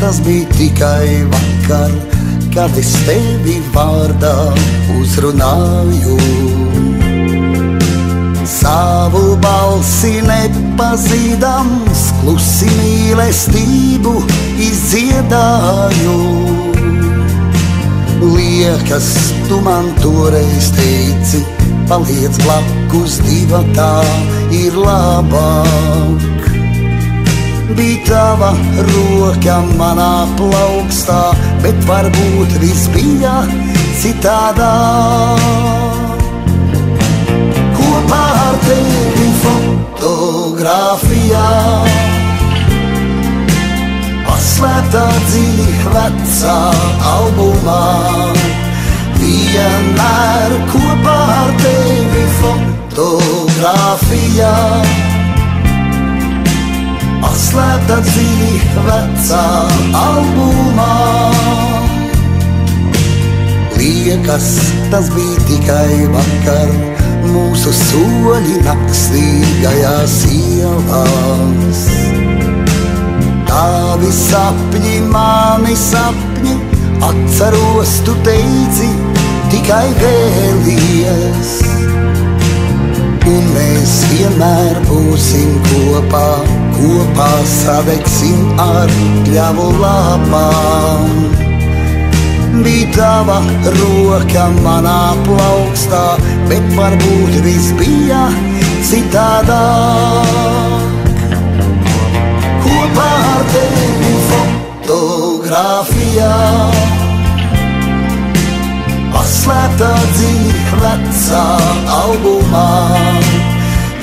tas bija tikai vakar, kad es tevi vārdā uzrunāju. Savu balsi nepazīdams, klusi mīlestību izdziedāju. Liekas, tu man toreiz teici, paliec blakus, divatā ir labāk. Bija tava roka manā plaukstā, bet varbūt viss bija citādāk. Kopā ar tevi fotogrāfijā, paslēptā dziļi vecā albumā. Vienmēr kopā ar tevi fotogrāfijā, paslēptā dziļi vecā albumā. Liekas, tas bija tikai vakar, mūsu soļi nakstīgajās ielās. Tavi sapņi, mani sapņi, atceros, tu teici, tikai vēlies. Un mēs vienmēr būsim kopā, kopā sadegsim ar kļavu lapām. Bija tava roka manā plaukstā, bet varbūt viss bija citādāk. Kopā ar tevi fotogrāfijā, paslēptā dziļi vecā albumā.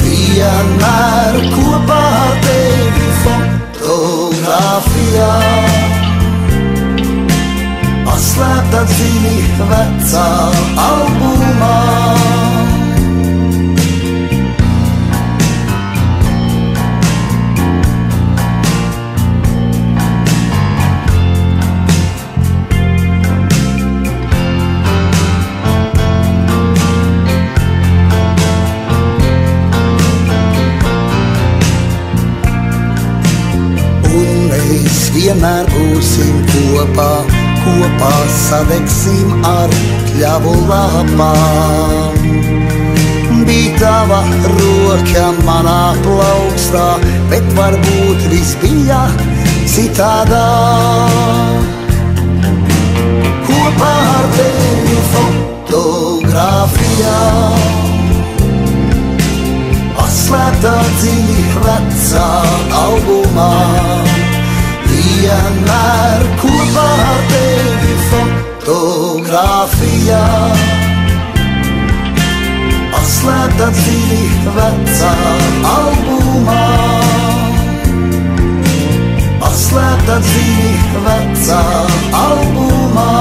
Vienmēr kopā ar tevi fotogrāfijā, paslēptā dziļi vecā albumā. Vienmēr būsim kopā, kopā sadegsim ar kļavu lapām. Bija tava roka manā plaukstā, bet varbūt viss bija citādāk. Kopā ar tevi fotogrāfijā, paslēptā dziļi vecā albumā. Vienmēr kopā ar tevi fotogrāfijā, paslēptā dziļi vecā albumā. Paslēptā dziļi vecā albumā.